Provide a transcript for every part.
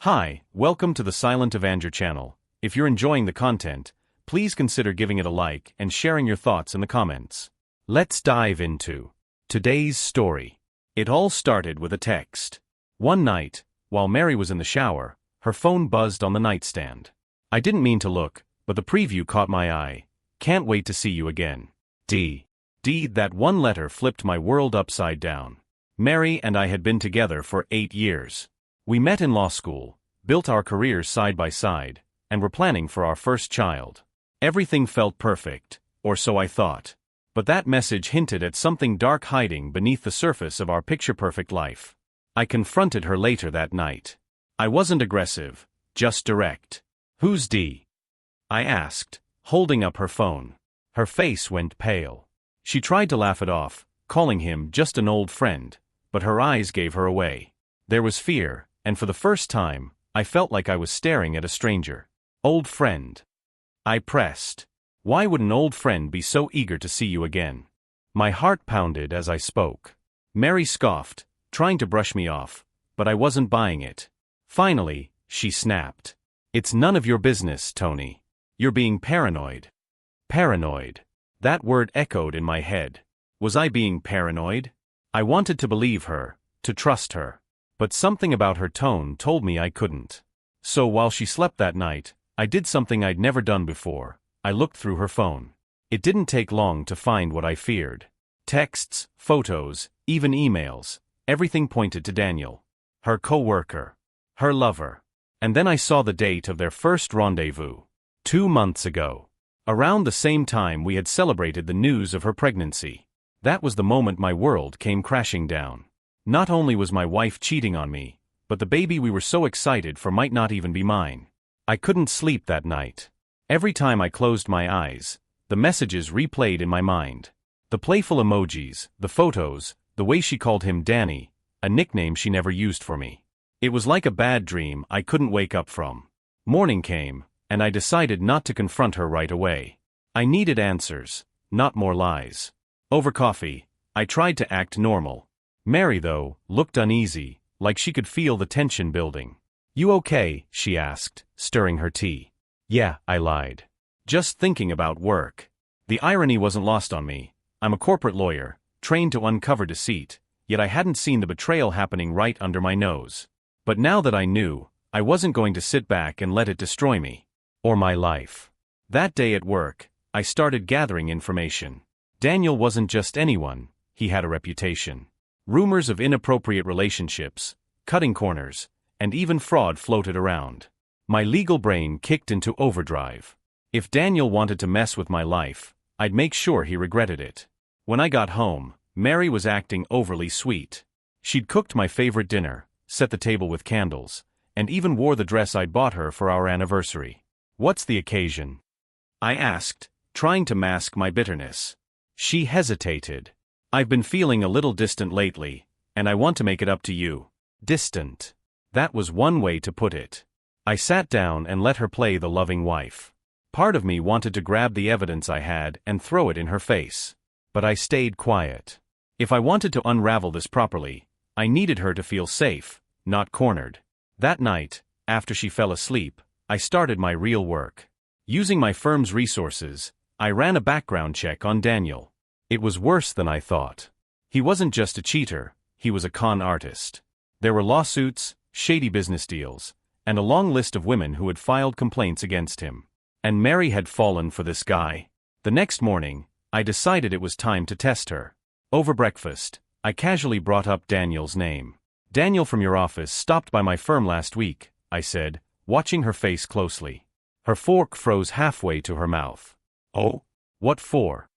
Hi, welcome to the Silent Avenger channel. If you're enjoying the content, please consider giving it a like and sharing your thoughts in the comments. Let's dive into today's story. It all started with a text. One night, while Mary was in the shower, her phone buzzed on the nightstand. I didn't mean to look, but the preview caught my eye. Can't wait to see you again. That one letter flipped my world upside down. Mary and I had been together for 8 years. We met in law school, built our careers side by side, and were planning for our first child. Everything felt perfect, or so I thought. But that message hinted at something dark hiding beneath the surface of our picture-perfect life. I confronted her later that night. I wasn't aggressive, just direct. "Who's D?" I asked, holding up her phone. Her face went pale. She tried to laugh it off, calling him just an old friend, but her eyes gave her away. There was fear, and for the first time, I felt like I was staring at a stranger. "Old friend?" I pressed. "Why would an old friend be so eager to see you again?" My heart pounded as I spoke. Mary scoffed, trying to brush me off, but I wasn't buying it. Finally, she snapped. "It's none of your business, Tony. You're being paranoid." Paranoid. That word echoed in my head. Was I being paranoid? I wanted to believe her, to trust her. But something about her tone told me I couldn't. So while she slept that night, I did something I'd never done before. I looked through her phone. It didn't take long to find what I feared. Texts, photos, even emails. Everything pointed to Daniel. Her co-worker. Her lover. And then I saw the date of their first rendezvous. 2 months ago. Around the same time we had celebrated the news of her pregnancy. That was the moment my world came crashing down. Not only was my wife cheating on me, but the baby we were so excited for might not even be mine. I couldn't sleep that night. Every time I closed my eyes, the messages replayed in my mind. The playful emojis, the photos, the way she called him Danny, a nickname she never used for me. It was like a bad dream I couldn't wake up from. Morning came, and I decided not to confront her right away. I needed answers, not more lies. Over coffee, I tried to act normal. Mary, though, looked uneasy, like she could feel the tension building. "You okay?" she asked, stirring her tea. "Yeah," I lied. "Just thinking about work." The irony wasn't lost on me. I'm a corporate lawyer, trained to uncover deceit, yet I hadn't seen the betrayal happening right under my nose. But now that I knew, I wasn't going to sit back and let it destroy me. Or my life. That day at work, I started gathering information. Daniel wasn't just anyone, he had a reputation. Rumors of inappropriate relationships, cutting corners, and even fraud floated around. My legal brain kicked into overdrive. If Daniel wanted to mess with my life, I'd make sure he regretted it. When I got home, Mary was acting overly sweet. She'd cooked my favorite dinner, set the table with candles, and even wore the dress I'd bought her for our anniversary. "What's the occasion?" I asked, trying to mask my bitterness. She hesitated. "I've been feeling a little distant lately, and I want to make it up to you." Distant. That was one way to put it. I sat down and let her play the loving wife. Part of me wanted to grab the evidence I had and throw it in her face. But I stayed quiet. If I wanted to unravel this properly, I needed her to feel safe, not cornered. That night, after she fell asleep, I started my real work. Using my firm's resources, I ran a background check on Daniel. It was worse than I thought. He wasn't just a cheater, he was a con artist. There were lawsuits, shady business deals, and a long list of women who had filed complaints against him. And Mary had fallen for this guy. The next morning, I decided it was time to test her. Over breakfast, I casually brought up Daniel's name. "Daniel from your office stopped by my firm last week," I said, watching her face closely. Her fork froze halfway to her mouth. "Oh? What for?"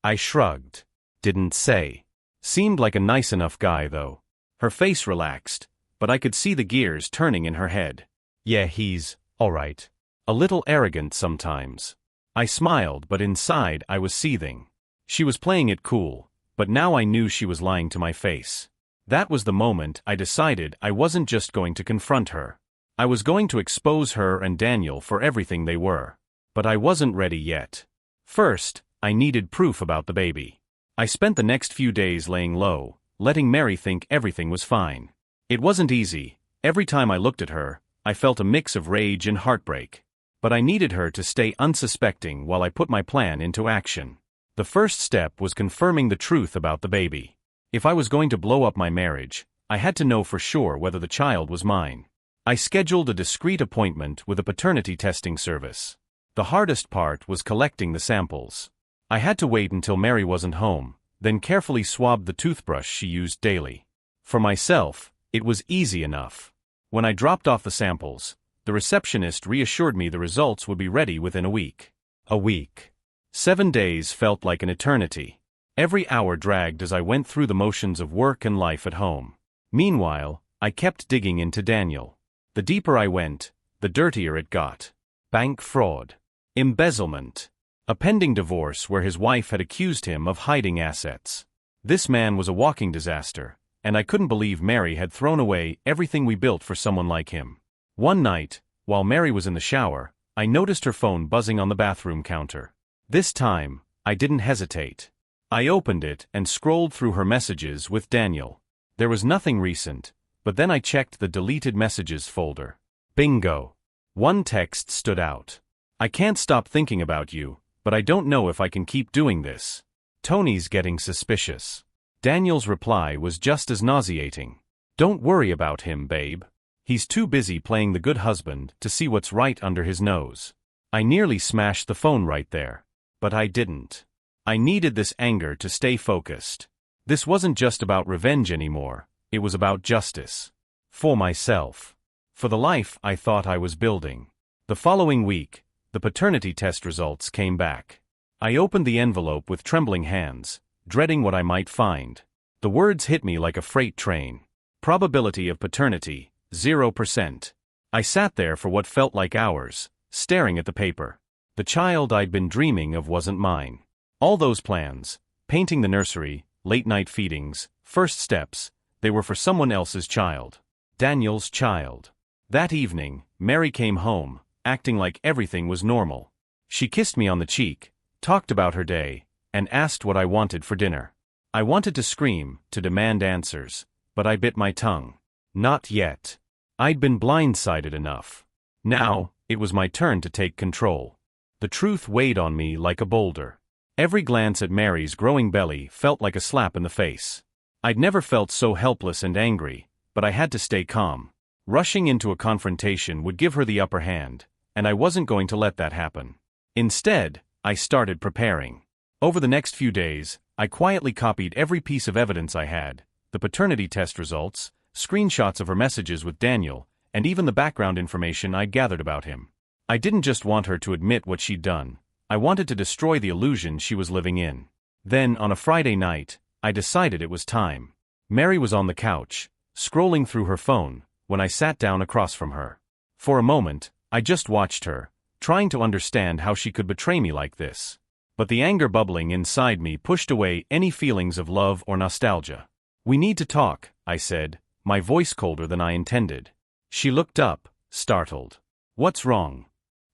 I shrugged. "Didn't say." Seemed like a nice enough guy, though. Her face relaxed, but I could see the gears turning in her head. "Yeah, he's all right. A little arrogant sometimes." I smiled, but inside I was seething. She was playing it cool, but now I knew she was lying to my face. That was the moment I decided I wasn't just going to confront her. I was going to expose her and Daniel for everything they were. But I wasn't ready yet. First, I needed proof about the baby. I spent the next few days laying low, letting Mary think everything was fine. It wasn't easy. Every time I looked at her, I felt a mix of rage and heartbreak. But I needed her to stay unsuspecting while I put my plan into action. The first step was confirming the truth about the baby. If I was going to blow up my marriage, I had to know for sure whether the child was mine. I scheduled a discreet appointment with a paternity testing service. The hardest part was collecting the samples. I had to wait until Mary wasn't home, then carefully swab the toothbrush she used daily. For myself, it was easy enough. When I dropped off the samples, the receptionist reassured me the results would be ready within a week. A week. 7 days felt like an eternity. Every hour dragged as I went through the motions of work and life at home. Meanwhile, I kept digging into Daniel. The deeper I went, the dirtier it got. Bank fraud. Embezzlement. A pending divorce where his wife had accused him of hiding assets. This man was a walking disaster, and I couldn't believe Mary had thrown away everything we built for someone like him. One night, while Mary was in the shower, I noticed her phone buzzing on the bathroom counter. This time, I didn't hesitate. I opened it and scrolled through her messages with Daniel. There was nothing recent, but then I checked the deleted messages folder. Bingo! One text stood out. I can't stop thinking about you, but I don't know if I can keep doing this. Tony's getting suspicious. Daniel's reply was just as nauseating. Don't worry about him, babe. He's too busy playing the good husband to see what's right under his nose. I nearly smashed the phone right there. But I didn't. I needed this anger to stay focused. This wasn't just about revenge anymore, it was about justice. For myself. For the life I thought I was building. The following week, the paternity test results came back. I opened the envelope with trembling hands, dreading what I might find. The words hit me like a freight train. Probability of paternity, 0%. I sat there for what felt like hours, staring at the paper. The child I'd been dreaming of wasn't mine. All those plans, painting the nursery, late-night feedings, first steps, they were for someone else's child. Daniel's child. That evening, Mary came home, acting like everything was normal. She kissed me on the cheek, talked about her day, and asked what I wanted for dinner. I wanted to scream, to demand answers, but I bit my tongue. Not yet. I'd been blindsided enough. Now, it was my turn to take control. The truth weighed on me like a boulder. Every glance at Mary's growing belly felt like a slap in the face. I'd never felt so helpless and angry, but I had to stay calm. Rushing into a confrontation would give her the upper hand, and I wasn't going to let that happen. Instead, I started preparing. Over the next few days, I quietly copied every piece of evidence I had, the paternity test results, screenshots of her messages with Daniel, and even the background information I'd gathered about him. I didn't just want her to admit what she'd done, I wanted to destroy the illusion she was living in. Then, on a Friday night, I decided it was time. Mary was on the couch, scrolling through her phone, when I sat down across from her. For a moment, I just watched her, trying to understand how she could betray me like this. But the anger bubbling inside me pushed away any feelings of love or nostalgia. "We need to talk," I said, my voice colder than I intended. She looked up, startled. "What's wrong?"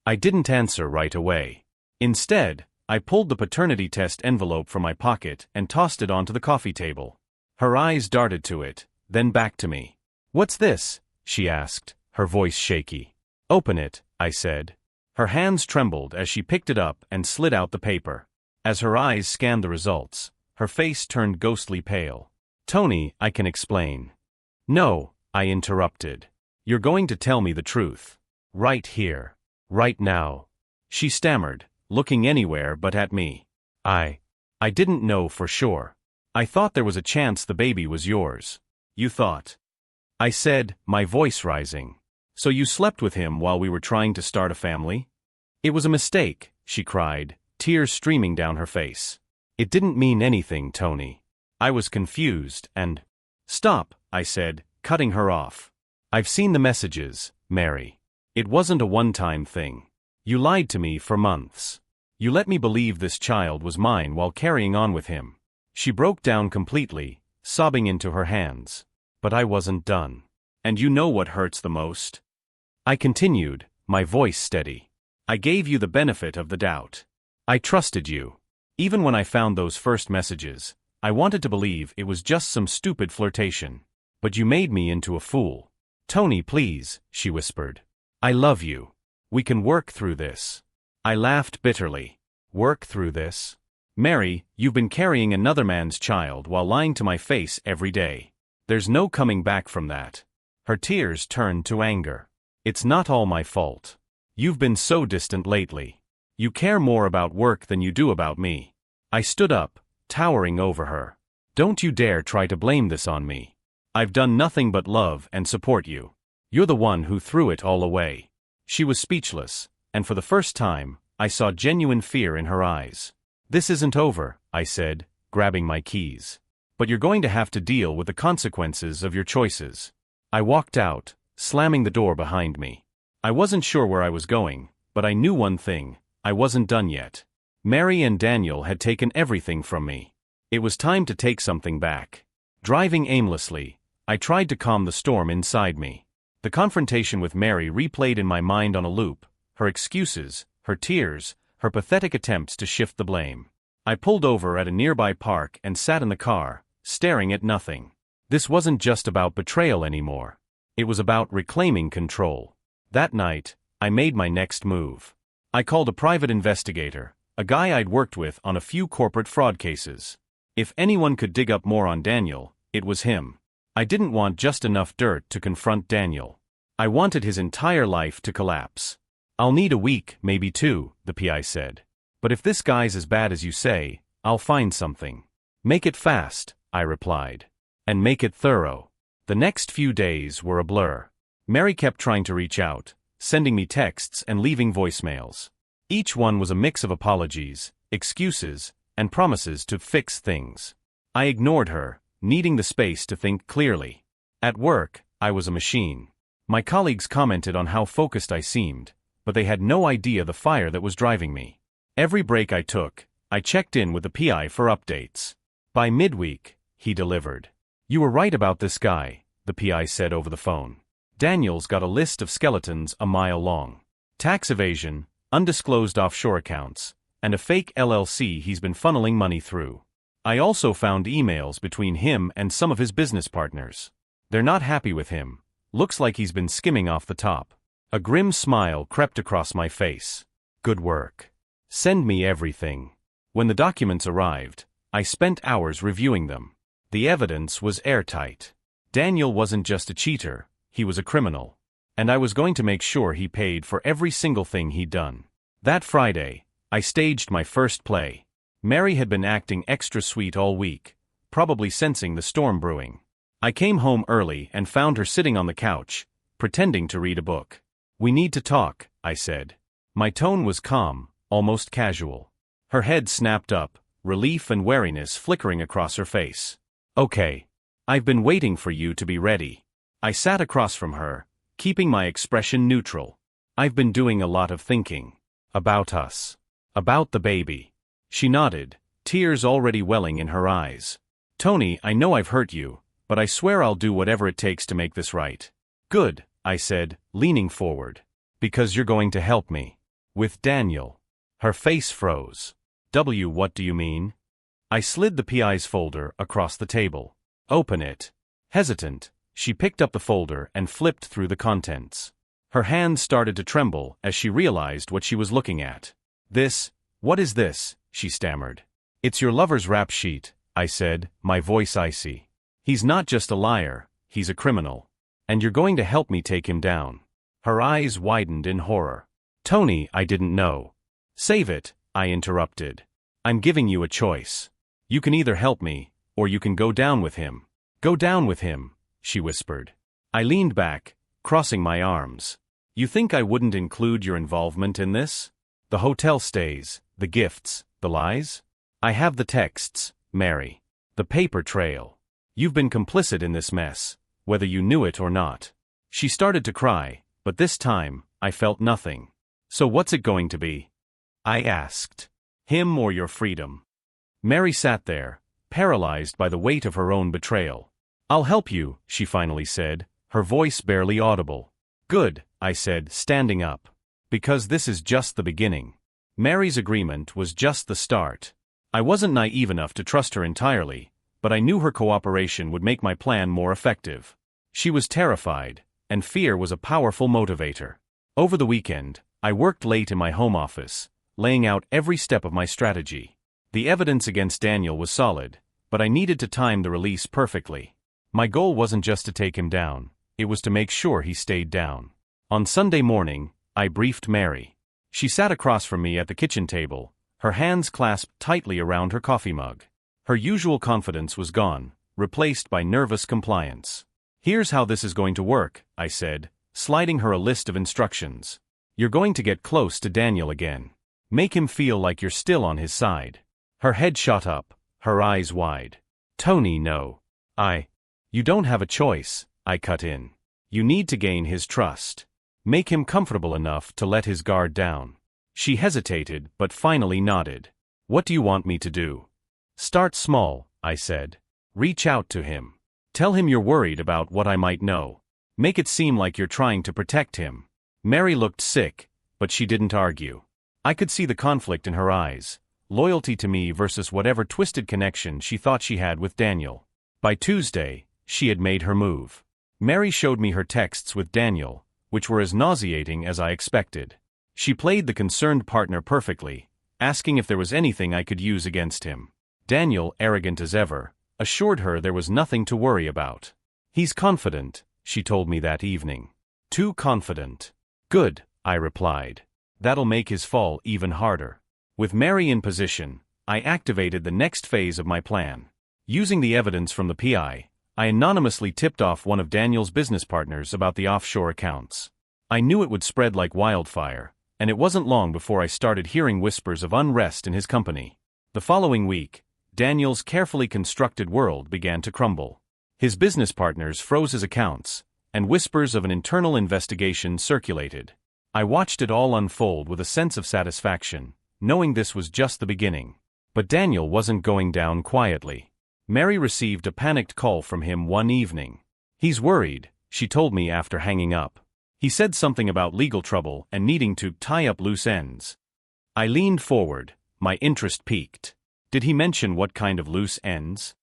I didn't answer right away. Instead, I pulled the paternity test envelope from my pocket and tossed it onto the coffee table. Her eyes darted to it, then back to me. "What's this?" she asked, her voice shaky. "Open it," I said. Her hands trembled as she picked it up and slid out the paper. As her eyes scanned the results, her face turned ghostly pale. "Tony, I can explain." "No," I interrupted. "You're going to tell me the truth. Right here. Right now." She stammered, looking anywhere but at me. I didn't know for sure. I thought there was a chance the baby was yours." "You thought?" I said, my voice rising. "So you slept with him while we were trying to start a family?" "It was a mistake," she cried, tears streaming down her face. "It didn't mean anything, Tony." I was confused and... "Stop," I said, cutting her off. "I've seen the messages, Mary. It wasn't a one-time thing. You lied to me for months. You let me believe this child was mine while carrying on with him." She broke down completely, sobbing into her hands. But I wasn't done. "And you know what hurts the most?" I continued, my voice steady. "I gave you the benefit of the doubt. I trusted you. Even when I found those first messages, I wanted to believe it was just some stupid flirtation. But you made me into a fool. Tony, please, she whispered. I love you. We can work through this. I laughed bitterly. Work through this? Mary, you've been carrying another man's child while lying to my face every day. There's no coming back from that. Her tears turned to anger. It's not all my fault. You've been so distant lately. You care more about work than you do about me. I stood up, towering over her. Don't you dare try to blame this on me. I've done nothing but love and support you. You're the one who threw it all away. She was speechless, and for the first time, I saw genuine fear in her eyes. This isn't over, I said, grabbing my keys. But you're going to have to deal with the consequences of your choices. I walked out, slamming the door behind me. I wasn't sure where I was going, but I knew one thing: I wasn't done yet. Mary and Daniel had taken everything from me. It was time to take something back. Driving aimlessly, I tried to calm the storm inside me. The confrontation with Mary replayed in my mind on a loop, her excuses, her tears, her pathetic attempts to shift the blame. I pulled over at a nearby park and sat in the car, staring at nothing. This wasn't just about betrayal anymore. It was about reclaiming control. That night, I made my next move. I called a private investigator, a guy I'd worked with on a few corporate fraud cases. If anyone could dig up more on Daniel, it was him. I didn't want just enough dirt to confront Daniel. I wanted his entire life to collapse. I'll need a week, maybe two, the PI said. But if this guy's as bad as you say, I'll find something. Make it fast, I replied. And make it thorough. The next few days were a blur. Mary kept trying to reach out, sending me texts and leaving voicemails. Each one was a mix of apologies, excuses, and promises to fix things. I ignored her, needing the space to think clearly. At work, I was a machine. My colleagues commented on how focused I seemed, but they had no idea the fire that was driving me. Every break I took, I checked in with the PI for updates. By midweek, he delivered. You were right about this guy, the PI said over the phone. Daniel's got a list of skeletons a mile long. Tax evasion, undisclosed offshore accounts, and a fake LLC he's been funneling money through. I also found emails between him and some of his business partners. They're not happy with him. Looks like he's been skimming off the top. A grim smile crept across my face. Good work. Send me everything. When the documents arrived, I spent hours reviewing them. The evidence was airtight. Daniel wasn't just a cheater, he was a criminal. And I was going to make sure he paid for every single thing he'd done. That Friday, I staged my first play. Mary had been acting extra sweet all week, probably sensing the storm brewing. I came home early and found her sitting on the couch, pretending to read a book. We need to talk, I said. My tone was calm, almost casual. Her head snapped up, relief and wariness flickering across her face. Okay. I've been waiting for you to be ready. I sat across from her, keeping my expression neutral. I've been doing a lot of thinking. About us. About the baby. She nodded, tears already welling in her eyes. Tony, I know I've hurt you, but I swear I'll do whatever it takes to make this right. Good, I said, leaning forward. Because you're going to help me. With Daniel. Her face froze. What do you mean? I slid the PI's folder across the table. Open it. Hesitant, she picked up the folder and flipped through the contents. Her hands started to tremble as she realized what she was looking at. What is this? She stammered. It's your lover's rap sheet, I said, my voice icy. He's not just a liar, he's a criminal. And you're going to help me take him down. Her eyes widened in horror. Tony, I didn't know. Save it, I interrupted. I'm giving you a choice. You can either help me, or you can go down with him. Go down with him, she whispered. I leaned back, crossing my arms. You think I wouldn't include your involvement in this? The hotel stays, the gifts, the lies? I have the texts, Mary. The paper trail. You've been complicit in this mess, whether you knew it or not. She started to cry, but this time, I felt nothing. So what's it going to be? I asked. Him or your freedom? Mary sat there, paralyzed by the weight of her own betrayal. I'll help you, she finally said, her voice barely audible. Good, I said, standing up. Because this is just the beginning. Mary's agreement was just the start. I wasn't naive enough to trust her entirely, but I knew her cooperation would make my plan more effective. She was terrified, and fear was a powerful motivator. Over the weekend, I worked late in my home office, laying out every step of my strategy. The evidence against Daniel was solid, but I needed to time the release perfectly. My goal wasn't just to take him down, it was to make sure he stayed down. On Sunday morning, I briefed Mary. She sat across from me at the kitchen table, her hands clasped tightly around her coffee mug. Her usual confidence was gone, replaced by nervous compliance. "Here's how this is going to work," I said, sliding her a list of instructions. "You're going to get close to Daniel again. Make him feel like you're still on his side." Her head shot up, her eyes wide. "Tony, no. You don't have a choice," I cut in. "You need to gain his trust. Make him comfortable enough to let his guard down." She hesitated but finally nodded. "What do you want me to do?" "Start small," I said. "Reach out to him. Tell him you're worried about what I might know. Make it seem like you're trying to protect him." Mary looked sick, but she didn't argue. I could see the conflict in her eyes, loyalty to me versus whatever twisted connection she thought she had with Daniel. By Tuesday, she had made her move. Mary showed me her texts with Daniel, which were as nauseating as I expected. She played the concerned partner perfectly, asking if there was anything I could use against him. Daniel, arrogant as ever, assured her there was nothing to worry about. "He's confident," she told me that evening. "Too confident." "Good," I replied. "That'll make his fall even harder." With Mary in position, I activated the next phase of my plan. Using the evidence from the PI, I anonymously tipped off one of Daniel's business partners about the offshore accounts. I knew it would spread like wildfire, and it wasn't long before I started hearing whispers of unrest in his company. The following week, Daniel's carefully constructed world began to crumble. His business partners froze his accounts, and whispers of an internal investigation circulated. I watched it all unfold with a sense of satisfaction, knowing this was just the beginning. But Daniel wasn't going down quietly. Mary received a panicked call from him one evening. "He's worried," she told me after hanging up. "He said something about legal trouble and needing to tie up loose ends." I leaned forward, my interest piqued. "Did he mention what kind of loose ends?"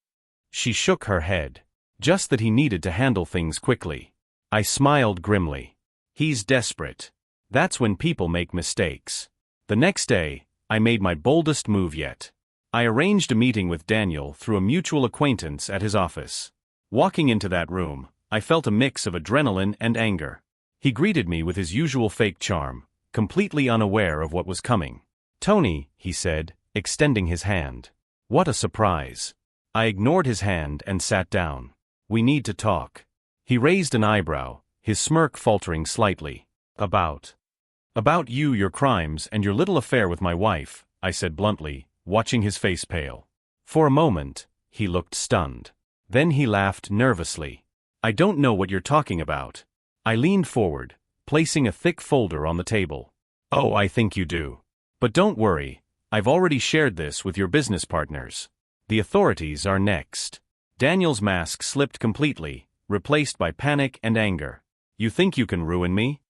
She shook her head. "Just that he needed to handle things quickly." I smiled grimly. "He's desperate. That's when people make mistakes." The next day, I made my boldest move yet. I arranged a meeting with Daniel through a mutual acquaintance at his office. Walking into that room, I felt a mix of adrenaline and anger. He greeted me with his usual fake charm, completely unaware of what was coming. "Tony," he said, extending his hand. What a surprise. I ignored his hand and sat down. "We need to talk." He raised an eyebrow, his smirk faltering slightly. About you, your crimes, and your little affair with my wife," I said bluntly, watching his face pale. For a moment, he looked stunned. Then he laughed nervously. "I don't know what you're talking about." I leaned forward, placing a thick folder on the table. "Oh, I think you do. But don't worry, I've already shared this with your business partners. The authorities are next." Daniel's mask slipped completely, replaced by panic and anger. "You think you can ruin me?"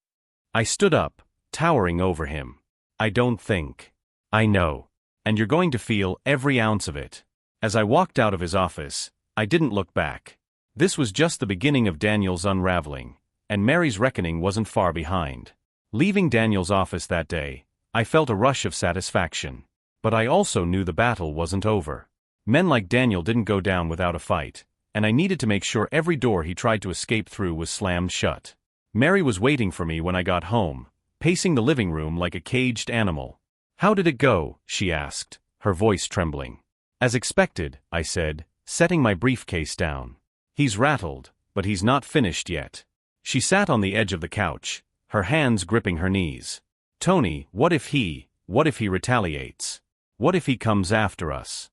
I stood up, towering over him. "I don't think. I know. And you're going to feel every ounce of it." As I walked out of his office, I didn't look back. This was just the beginning of Daniel's unraveling, and Mary's reckoning wasn't far behind. Leaving Daniel's office that day, I felt a rush of satisfaction. But I also knew the battle wasn't over. Men like Daniel didn't go down without a fight, and I needed to make sure every door he tried to escape through was slammed shut. Mary was waiting for me when I got home, pacing the living room like a caged animal. "How did it go?" she asked, her voice trembling. "As expected," I said, setting my briefcase down. "He's rattled, but he's not finished yet." She sat on the edge of the couch, her hands gripping her knees. "Tony, what if he retaliates? What if he comes after us?"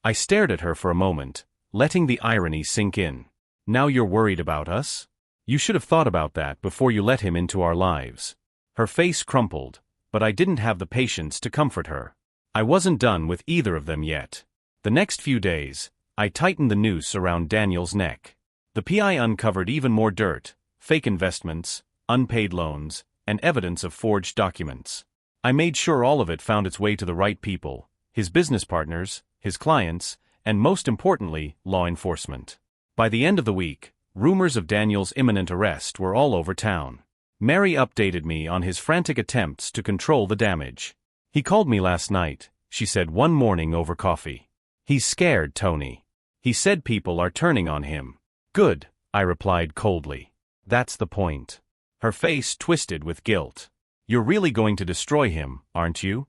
I stared at her for a moment, letting the irony sink in. "Now you're worried about us? You should have thought about that before you let him into our lives." Her face crumpled, but I didn't have the patience to comfort her. I wasn't done with either of them yet. The next few days, I tightened the noose around Daniel's neck. The PI uncovered even more dirt, fake investments, unpaid loans, and evidence of forged documents. I made sure all of it found its way to the right people, his business partners, his clients, and most importantly, law enforcement. By the end of the week, Rumors of Daniel's imminent arrest were all over town. Mary updated me on his frantic attempts to control the damage. "He called me last night," she said one morning over coffee. "He's scared, Tony. He said people are turning on him." "Good," I replied coldly. "That's the point." Her face twisted with guilt. "You're really going to destroy him, aren't you?"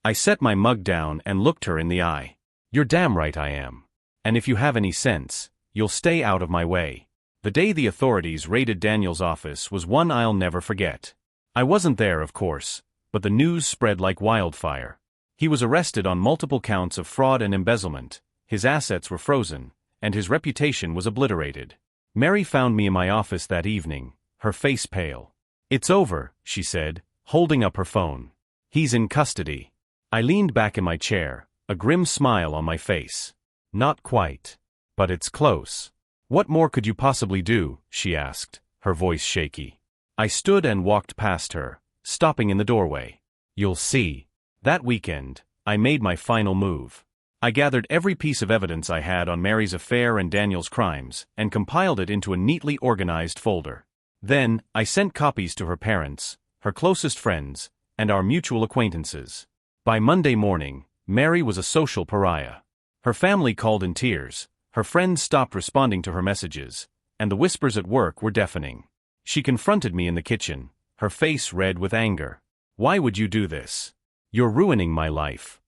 I set my mug down and looked her in the eye. "You're damn right I am. And if you have any sense, you'll stay out of my way." The day the authorities raided Daniel's office was one I'll never forget. I wasn't there, of course, but the news spread like wildfire. He was arrested on multiple counts of fraud and embezzlement, his assets were frozen, and his reputation was obliterated. Mary found me in my office that evening, her face pale. "It's over," she said, holding up her phone. "He's in custody." I leaned back in my chair, a grim smile on my face. "Not quite. But it's close." "What more could you possibly do?" she asked, her voice shaky. I stood and walked past her, stopping in the doorway. "You'll see." That weekend, I made my final move. I gathered every piece of evidence I had on Mary's affair and Daniel's crimes, and compiled it into a neatly organized folder. Then, I sent copies to her parents, her closest friends, and our mutual acquaintances. By Monday morning, Mary was a social pariah. Her family called in tears, her friends stopped responding to her messages, and the whispers at work were deafening. She confronted me in the kitchen, her face red with anger. "Why would you do this? You're ruining my life."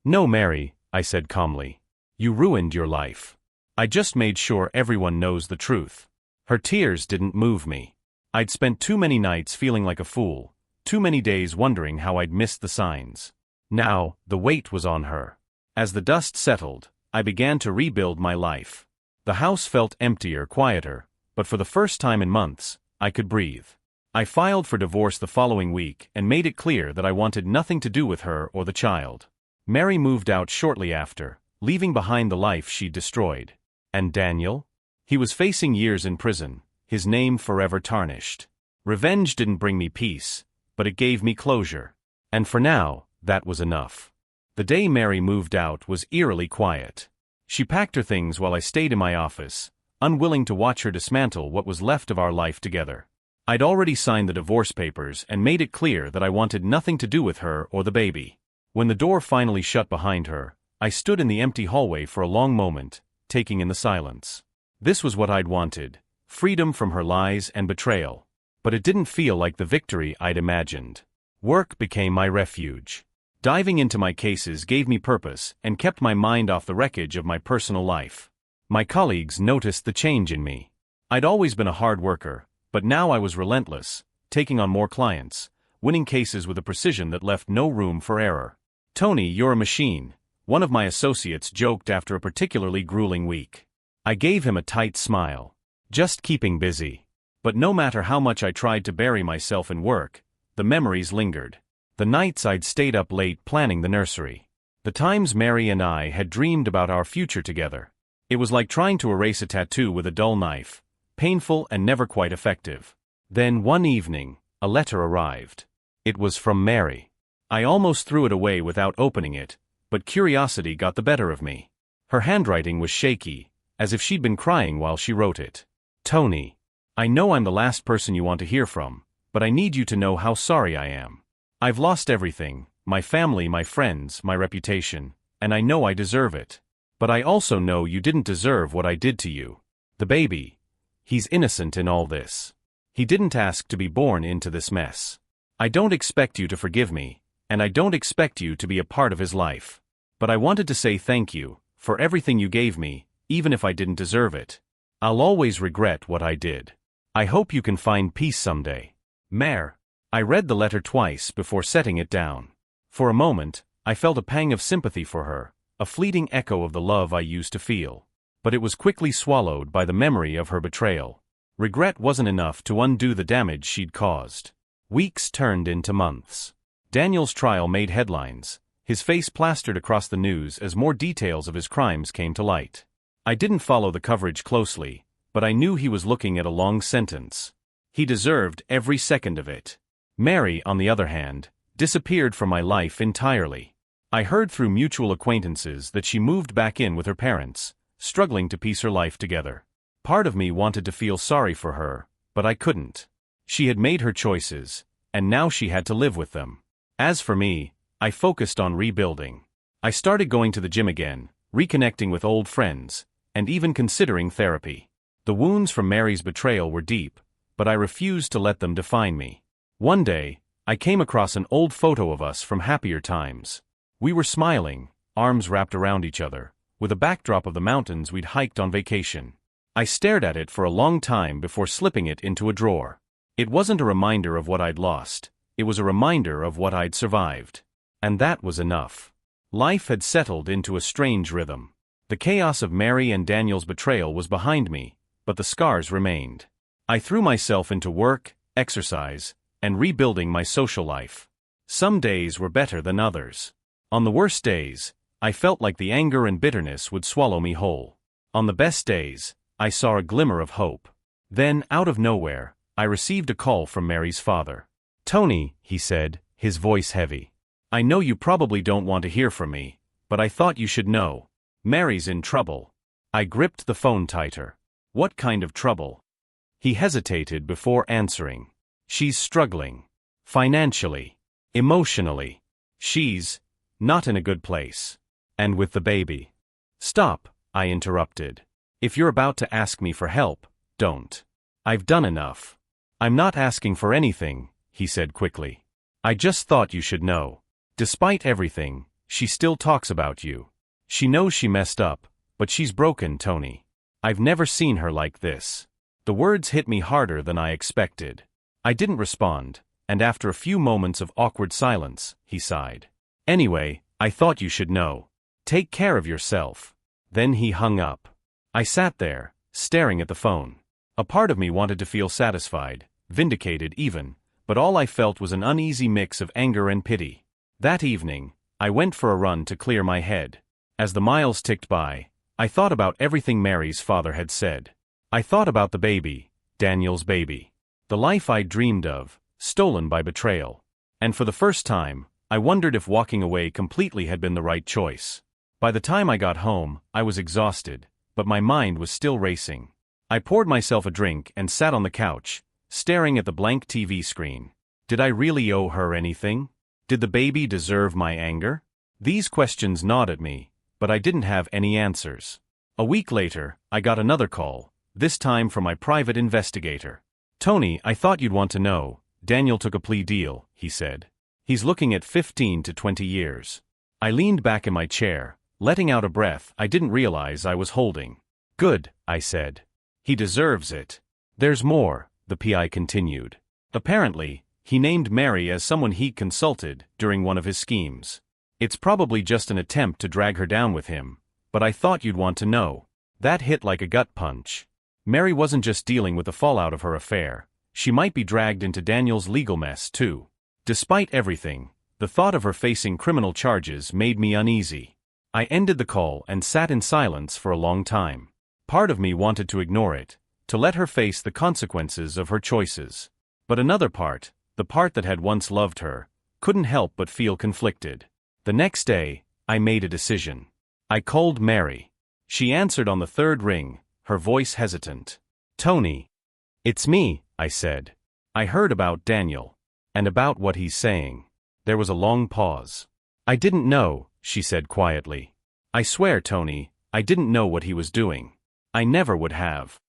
"No, Mary," I said calmly. "You ruined your life. I just made sure everyone knows the truth." Her tears didn't move me. I'd spent too many nights feeling like a fool, too many days wondering how I'd missed the signs. Now, the weight was on her. As the dust settled, I began to rebuild my life. The house felt emptier, quieter, but for the first time in months, I could breathe. I filed for divorce the following week and made it clear that I wanted nothing to do with her or the child. Mary moved out shortly after, leaving behind the life she'd destroyed. And Daniel? He was facing years in prison, his name forever tarnished. Revenge didn't bring me peace, but it gave me closure. And for now, that was enough. The day Mary moved out was eerily quiet. She packed her things while I stayed in my office, unwilling to watch her dismantle what was left of our life together. I'd already signed the divorce papers and made it clear that I wanted nothing to do with her or the baby. When the door finally shut behind her, I stood in the empty hallway for a long moment, taking in the silence. This was what I'd wanted, freedom from her lies and betrayal. But it didn't feel like the victory I'd imagined. Work became my refuge. Diving into my cases gave me purpose and kept my mind off the wreckage of my personal life. My colleagues noticed the change in me. I'd always been a hard worker, but now I was relentless, taking on more clients, winning cases with a precision that left no room for error. "Tony, you're a machine," one of my associates joked after a particularly grueling week. I gave him a tight smile. "Just keeping busy." But no matter how much I tried to bury myself in work, the memories lingered. The nights I'd stayed up late planning the nursery. The times Mary and I had dreamed about our future together. It was like trying to erase a tattoo with a dull knife, painful and never quite effective. Then one evening, a letter arrived. It was from Mary. I almost threw it away without opening it, but curiosity got the better of me. Her handwriting was shaky, as if she'd been crying while she wrote it. "Tony, I know I'm the last person you want to hear from, but I need you to know how sorry I am. I've lost everything, my family, my friends, my reputation, and I know I deserve it. But I also know you didn't deserve what I did to you. The baby, he's innocent in all this. He didn't ask to be born into this mess. I don't expect you to forgive me, and I don't expect you to be a part of his life. But I wanted to say thank you for everything you gave me, even if I didn't deserve it. I'll always regret what I did. I hope you can find peace someday. Mare." I read the letter twice before setting it down. For a moment, I felt a pang of sympathy for her, a fleeting echo of the love I used to feel. But it was quickly swallowed by the memory of her betrayal. Regret wasn't enough to undo the damage she'd caused. Weeks turned into months. Daniel's trial made headlines, his face plastered across the news as more details of his crimes came to light. I didn't follow the coverage closely, but I knew he was looking at a long sentence. He deserved every second of it. Mary, on the other hand, disappeared from my life entirely. I heard through mutual acquaintances that she moved back in with her parents, struggling to piece her life together. part of me wanted to feel sorry for her, but I couldn't. She had made her choices, and now she had to live with them. As for me, I focused on rebuilding. I started going to the gym again, reconnecting with old friends, and even considering therapy. The wounds from Mary's betrayal were deep, but I refused to let them define me. One day, I came across an old photo of us from happier times. We were smiling, arms wrapped around each other, with a backdrop of the mountains we'd hiked on vacation. I stared at it for a long time before slipping it into a drawer. It wasn't a reminder of what I'd lost, it was a reminder of what I'd survived. And that was enough. Life had settled into a strange rhythm. The chaos of Mary and Daniel's betrayal was behind me, but the scars remained. I threw myself into work, exercise, and rebuilding my social life. Some days were better than others. On the worst days, I felt like the anger and bitterness would swallow me whole. On the best days, I saw a glimmer of hope. Then, out of nowhere, I received a call from Mary's father. "Tony," he said, his voice heavy. "I know you probably don't want to hear from me, but I thought you should know. Mary's in trouble." I gripped the phone tighter. "What kind of trouble?" He hesitated before answering. "She's struggling. Financially. Emotionally. She's not in a good place. And with the baby." "Stop," I interrupted. "If you're about to ask me for help, don't. I've done enough." "I'm not asking for anything," he said quickly. "I just thought you should know. Despite everything, she still talks about you. She knows she messed up, but she's broken, Tony. I've never seen her like this." The words hit me harder than I expected. I didn't respond, and after a few moments of awkward silence, he sighed. "Anyway, I thought you should know. Take care of yourself." Then he hung up. I sat there, staring at the phone. A part of me wanted to feel satisfied, vindicated even, but all I felt was an uneasy mix of anger and pity. That evening, I went for a run to clear my head. As the miles ticked by, I thought about everything Mary's father had said. I thought about the baby, Daniel's baby. The life I'd dreamed of, stolen by betrayal. And for the first time, I wondered if walking away completely had been the right choice. By the time I got home, I was exhausted, but my mind was still racing. I poured myself a drink and sat on the couch, staring at the blank TV screen. Did I really owe her anything? Did the baby deserve my anger? These questions gnawed at me, but I didn't have any answers. A week later, I got another call, this time from my private investigator. "Tony, I thought you'd want to know. Daniel took a plea deal," he said. "He's looking at 15 to 20 years. I leaned back in my chair, letting out a breath I didn't realize I was holding. "Good," I said. "He deserves it." "There's more," the PI continued. "Apparently, he named Mary as someone he'd consulted during one of his schemes. It's probably just an attempt to drag her down with him, but I thought you'd want to know." That hit like a gut punch. Mary wasn't just dealing with the fallout of her affair, she might be dragged into Daniel's legal mess too. Despite everything, the thought of her facing criminal charges made me uneasy. I ended the call and sat in silence for a long time. Part of me wanted to ignore it, to let her face the consequences of her choices. But another part, the part that had once loved her, couldn't help but feel conflicted. The next day, I made a decision. I called Mary. She answered on the third ring, her voice hesitant. "Tony." "It's me," I said. "I heard about Daniel. And about what he's saying." There was a long pause. "I didn't know," she said quietly. "I swear, Tony, I didn't know what he was doing. I never would have."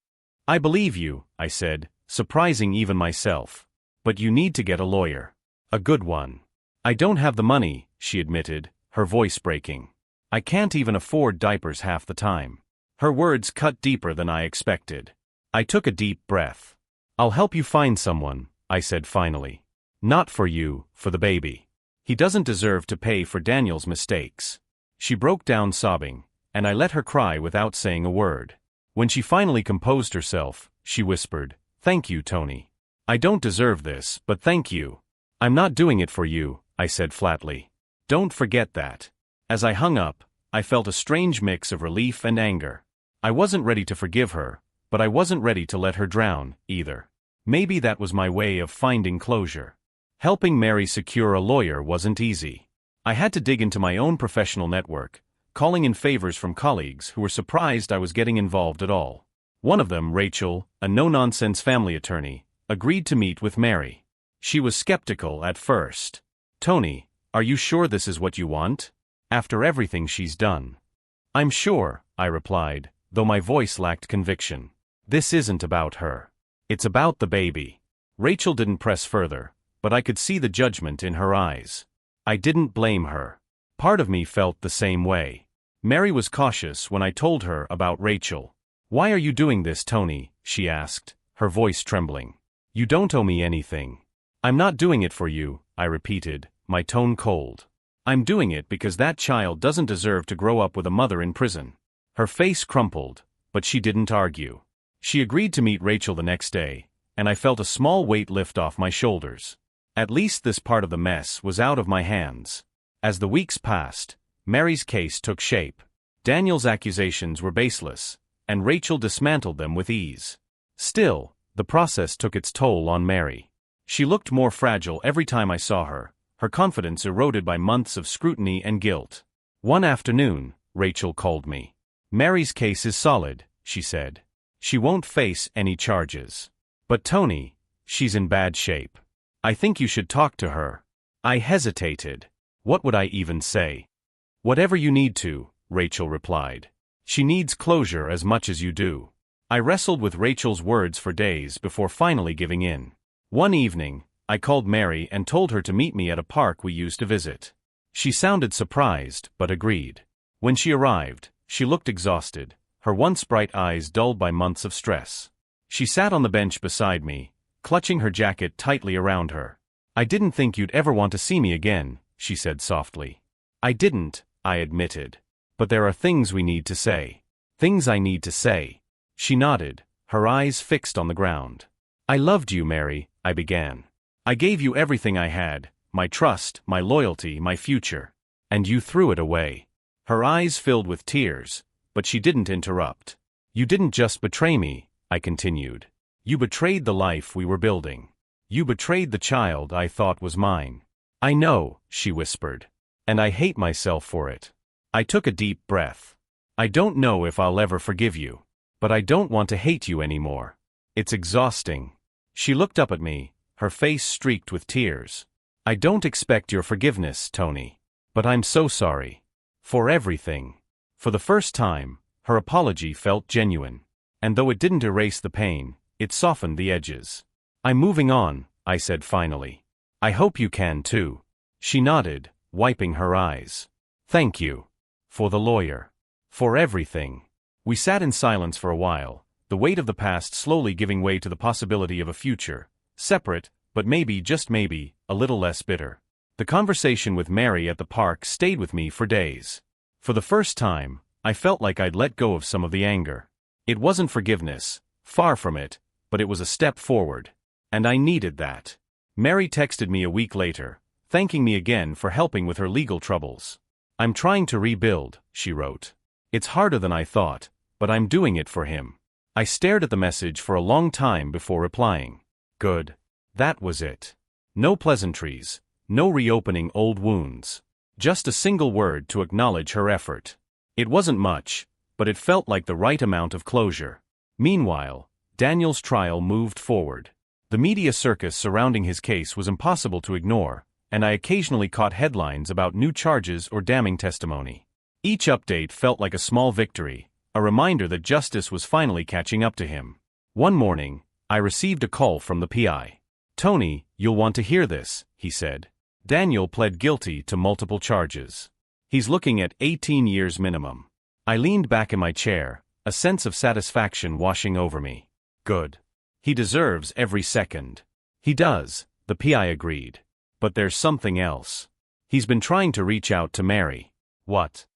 "I believe you," I said, surprising even myself. "But you need to get a lawyer. A good one." "I don't have the money," she admitted, her voice breaking. "I can't even afford diapers half the time." Her words cut deeper than I expected. I took a deep breath. "I'll help you find someone," I said finally. "Not for you, for the baby. He doesn't deserve to pay for Daniel's mistakes." She broke down sobbing, and I let her cry without saying a word. When she finally composed herself, she whispered, "Thank you, Tony. I don't deserve this, but thank you." "I'm not doing it for you," I said flatly. "Don't forget that." As I hung up, I felt a strange mix of relief and anger. I wasn't ready to forgive her, but I wasn't ready to let her drown, either. Maybe that was my way of finding closure. Helping Mary secure a lawyer wasn't easy. I had to dig into my own professional network, calling in favors from colleagues who were surprised I was getting involved at all. One of them, Rachel, a no-nonsense family attorney, agreed to meet with Mary. She was skeptical at first. "Tony, are you sure this is what you want? After everything she's done." "I'm sure," I replied, though my voice lacked conviction. "This isn't about her. It's about the baby." Rachel didn't press further, but I could see the judgment in her eyes. I didn't blame her. Part of me felt the same way. Mary was cautious when I told her about Rachel. "Why are you doing this, Tony?" she asked, her voice trembling. "You don't owe me anything." "I'm not doing it for you," I repeated, my tone cold. "I'm doing it because that child doesn't deserve to grow up with a mother in prison." Her face crumpled, but she didn't argue. She agreed to meet Rachel the next day, and I felt a small weight lift off my shoulders. At least this part of the mess was out of my hands. As the weeks passed, Mary's case took shape. Daniel's accusations were baseless, and Rachel dismantled them with ease. Still, the process took its toll on Mary. She looked more fragile every time I saw her, her confidence eroded by months of scrutiny and guilt. One afternoon, Rachel called me. "Mary's case is solid," she said. "She won't face any charges. But Tony, she's in bad shape. I think you should talk to her." I hesitated. What would I even say? "Whatever you need to," Rachel replied. "She needs closure as much as you do." I wrestled with Rachel's words for days before finally giving in. One evening, I called Mary and told her to meet me at a park we used to visit. She sounded surprised, but agreed. When she arrived, she looked exhausted, her once bright eyes dulled by months of stress. She sat on the bench beside me, clutching her jacket tightly around her. "I didn't think you'd ever want to see me again," she said softly. "I didn't," I admitted. "But there are things we need to say. Things I need to say." She nodded, her eyes fixed on the ground. "I loved you, Mary," I began. "I gave you everything I had, my trust, my loyalty, my future. And you threw it away." Her eyes filled with tears, but she didn't interrupt. "You didn't just betray me," I continued. "You betrayed the life we were building. You betrayed the child I thought was mine." "I know," she whispered. "And I hate myself for it." I took a deep breath. "I don't know if I'll ever forgive you. But I don't want to hate you anymore. It's exhausting." She looked up at me, her face streaked with tears. "I don't expect your forgiveness, Tony. But I'm so sorry. For everything." For the first time, her apology felt genuine. And though it didn't erase the pain, it softened the edges. "I'm moving on," I said finally. "I hope you can too." She nodded, wiping her eyes. "Thank you. For the lawyer. For everything." We sat in silence for a while, the weight of the past slowly giving way to the possibility of a future, separate, but maybe, just maybe, a little less bitter. The conversation with Mary at the park stayed with me for days. For the first time, I felt like I'd let go of some of the anger. It wasn't forgiveness, far from it, but it was a step forward. And I needed that. Mary texted me a week later, thanking me again for helping with her legal troubles. "I'm trying to rebuild," she wrote. "It's harder than I thought, but I'm doing it for him." I stared at the message for a long time before replying. Good. That was it. No pleasantries, no reopening old wounds. Just a single word to acknowledge her effort. It wasn't much, but it felt like the right amount of closure. Meanwhile, Daniel's trial moved forward. The media circus surrounding his case was impossible to ignore, and I occasionally caught headlines about new charges or damning testimony. Each update felt like a small victory, a reminder that justice was finally catching up to him. One morning, I received a call from the PI. "Tony, you'll want to hear this," he said. "Daniel pled guilty to multiple charges. He's looking at 18 years minimum." I leaned back in my chair, a sense of satisfaction washing over me. Good. He deserves every second. He does, the PI agreed. But there's something else. He's been trying to reach out to Mary. What?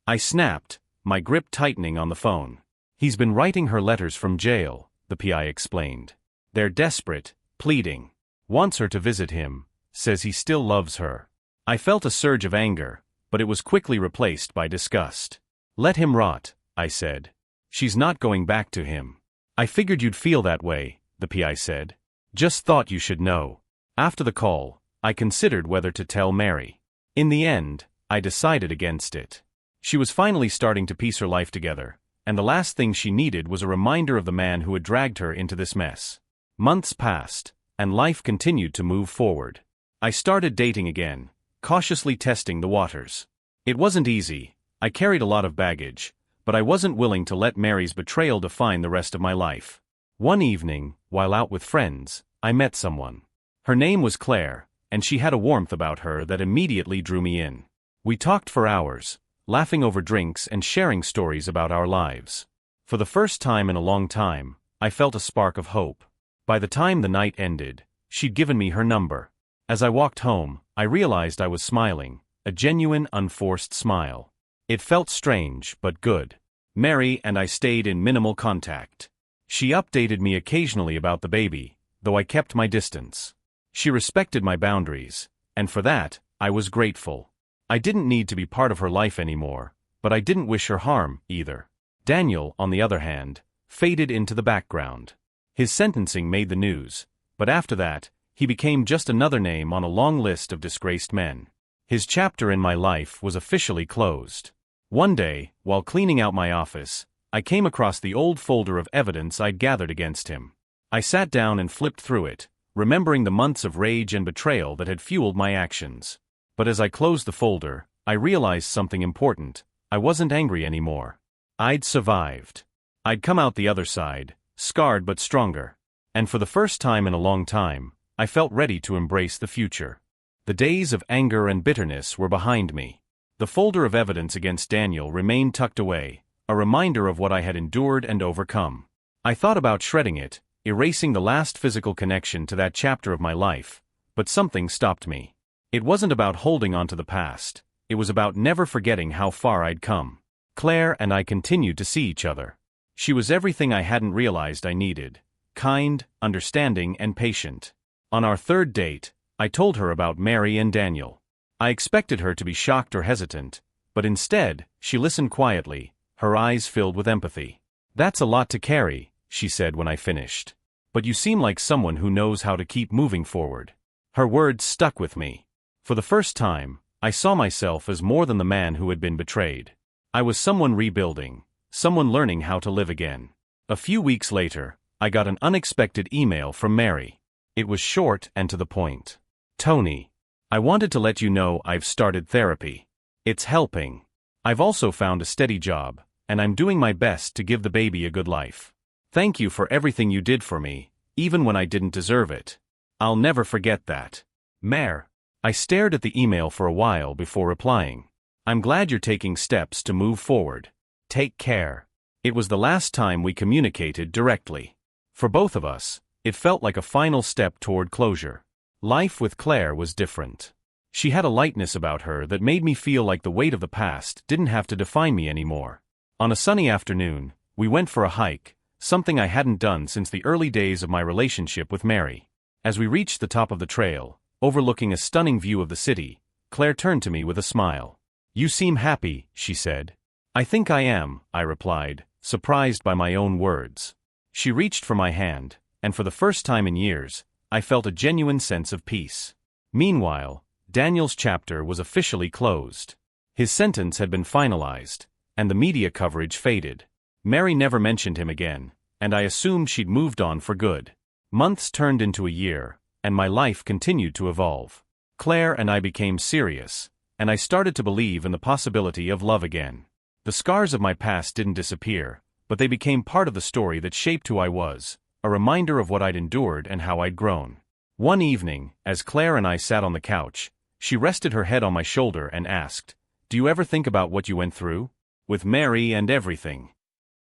I snapped, my grip tightening on the phone. "He's been writing her letters from jail," the PI explained. "They're desperate, pleading. Wants her to visit him, says he still loves her." I felt a surge of anger, but it was quickly replaced by disgust. "Let him rot," I said. "She's not going back to him." "I figured you'd feel that way," the PI said. "Just thought you should know." After the call, I considered whether to tell Mary. In the end, I decided against it. She was finally starting to piece her life together, and the last thing she needed was a reminder of the man who had dragged her into this mess. Months passed, and life continued to move forward. I started dating again, cautiously testing the waters. It wasn't easy. I carried a lot of baggage, but I wasn't willing to let Mary's betrayal define the rest of my life. One evening, while out with friends, I met someone. Her name was Claire, and she had a warmth about her that immediately drew me in. We talked for hours, laughing over drinks and sharing stories about our lives. For the first time in a long time, I felt a spark of hope. By the time the night ended, she'd given me her number. As I walked home, I realized I was smiling, a genuine, unforced smile. It felt strange, but good. Mary and I stayed in minimal contact. She updated me occasionally about the baby, though I kept my distance. She respected my boundaries, and for that, I was grateful. I didn't need to be part of her life anymore, but I didn't wish her harm, either. Daniel, on the other hand, faded into the background. His sentencing made the news, but after that, he became just another name on a long list of disgraced men. His chapter in my life was officially closed. One day, while cleaning out my office, I came across the old folder of evidence I'd gathered against him. I sat down and flipped through it, remembering the months of rage and betrayal that had fueled my actions. But as I closed the folder, I realized something important. I wasn't angry anymore. I'd survived. I'd come out the other side, scarred but stronger. And for the first time in a long time, I felt ready to embrace the future. The days of anger and bitterness were behind me. The folder of evidence against Daniel remained tucked away, a reminder of what I had endured and overcome. I thought about shredding it, erasing the last physical connection to that chapter of my life, but something stopped me. It wasn't about holding on to the past, it was about never forgetting how far I'd come. Claire and I continued to see each other. She was everything I hadn't realized I needed: kind, understanding, and patient. On our third date, I told her about Mary and Daniel. I expected her to be shocked or hesitant, but instead, she listened quietly, her eyes filled with empathy. "That's a lot to carry," she said when I finished. "But you seem like someone who knows how to keep moving forward." Her words stuck with me. For the first time, I saw myself as more than the man who had been betrayed. I was someone rebuilding, someone learning how to live again. A few weeks later, I got an unexpected email from Mary. It was short and to the point. "Tony, I wanted to let you know I've started therapy. It's helping. I've also found a steady job, and I'm doing my best to give the baby a good life. Thank you for everything you did for me, even when I didn't deserve it. I'll never forget that. Mare." I stared at the email for a while before replying. "I'm glad you're taking steps to move forward. Take care." It was the last time we communicated directly. For both of us, it felt like a final step toward closure. Life with Claire was different. She had a lightness about her that made me feel like the weight of the past didn't have to define me anymore. On a sunny afternoon, we went for a hike, something I hadn't done since the early days of my relationship with Mary. As we reached the top of the trail, overlooking a stunning view of the city, Claire turned to me with a smile. "You seem happy," she said. "I think I am," I replied, surprised by my own words. She reached for my hand, and for the first time in years, I felt a genuine sense of peace. Meanwhile, Daniel's chapter was officially closed. His sentence had been finalized, and the media coverage faded. Mary never mentioned him again, and I assumed she'd moved on for good. Months turned into a year, and my life continued to evolve. Claire and I became serious, and I started to believe in the possibility of love again. The scars of my past didn't disappear, but they became part of the story that shaped who I was, a reminder of what I'd endured and how I'd grown. One evening, as Claire and I sat on the couch, she rested her head on my shoulder and asked, "Do you ever think about what you went through? With Mary and everything?"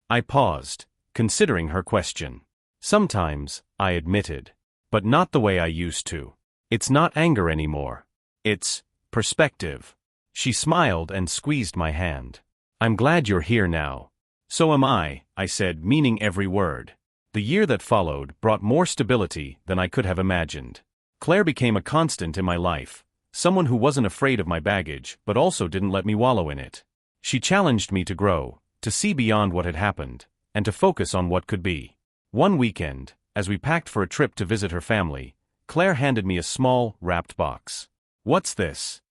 I paused, considering her question. "Sometimes," I admitted. "But not the way I used to. It's not anger anymore. It's perspective." She smiled and squeezed my hand. "I'm glad you're here now." "So am I," I said, meaning every word. The year that followed brought more stability than I could have imagined. Claire became a constant in my life, someone who wasn't afraid of my baggage but also didn't let me wallow in it. She challenged me to grow, to see beyond what had happened, and to focus on what could be. One weekend, as we packed for a trip to visit her family, Claire handed me a small, wrapped box. "What's this?"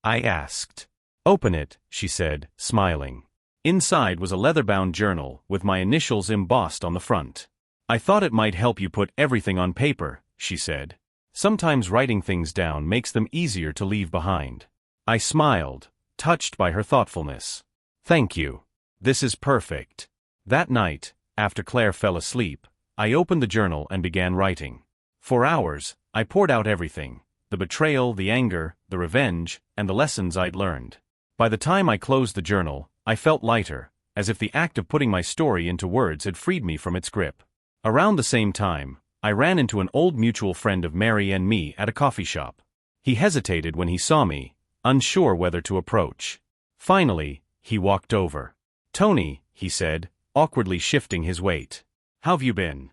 I asked. "Open it," she said, smiling. Inside was a leather-bound journal with my initials embossed on the front. "I thought it might help you put everything on paper," she said. "Sometimes writing things down makes them easier to leave behind." I smiled, touched by her thoughtfulness. "Thank you. This is perfect." That night, after Claire fell asleep, I opened the journal and began writing. For hours, I poured out everything: the betrayal, the anger, the revenge, and the lessons I'd learned. By the time I closed the journal, I felt lighter, as if the act of putting my story into words had freed me from its grip. Around the same time, I ran into an old mutual friend of Mary and me at a coffee shop. He hesitated when he saw me, unsure whether to approach. Finally, he walked over. "Tony," he said, awkwardly shifting his weight. "How've you been?"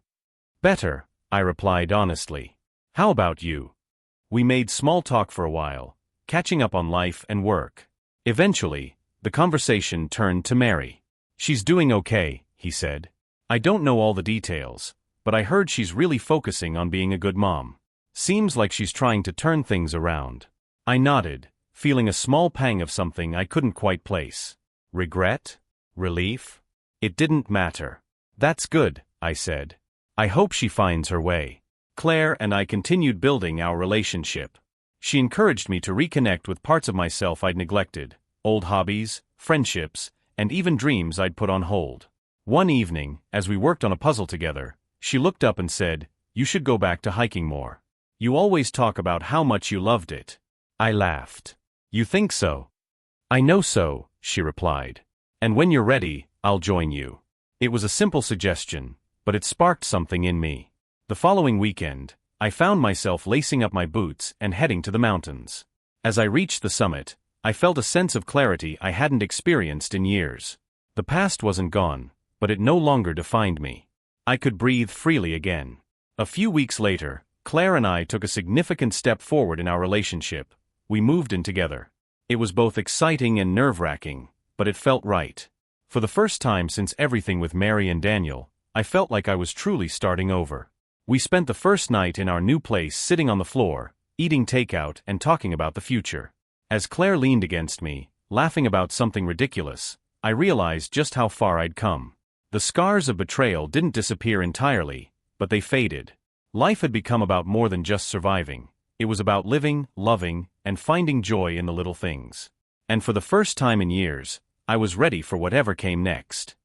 "Better," I replied honestly. "How about you?" We made small talk for a while, catching up on life and work. Eventually, the conversation turned to Mary. "She's doing okay," he said. "I don't know all the details, but I heard she's really focusing on being a good mom. Seems like she's trying to turn things around." I nodded, feeling a small pang of something I couldn't quite place. Regret? Relief? It didn't matter. "That's good," I said. "I hope she finds her way." Claire and I continued building our relationship. She encouraged me to reconnect with parts of myself I'd neglected, old hobbies, friendships, and even dreams I'd put on hold. One evening, as we worked on a puzzle together, she looked up and said, "You should go back to hiking more. You always talk about how much you loved it." I laughed. "You think so?" "I know so," she replied. "And when you're ready, I'll join you." It was a simple suggestion, but it sparked something in me. The following weekend, I found myself lacing up my boots and heading to the mountains. As I reached the summit, I felt a sense of clarity I hadn't experienced in years. The past wasn't gone, but it no longer defined me. I could breathe freely again. A few weeks later, Claire and I took a significant step forward in our relationship. We moved in together. It was both exciting and nerve-wracking, but it felt right. For the first time since everything with Mary and Daniel, I felt like I was truly starting over. We spent the first night in our new place sitting on the floor, eating takeout and talking about the future. As Claire leaned against me, laughing about something ridiculous, I realized just how far I'd come. The scars of betrayal didn't disappear entirely, but they faded. Life had become about more than just surviving. It was about living, loving, and finding joy in the little things. And for the first time in years, I was ready for whatever came next.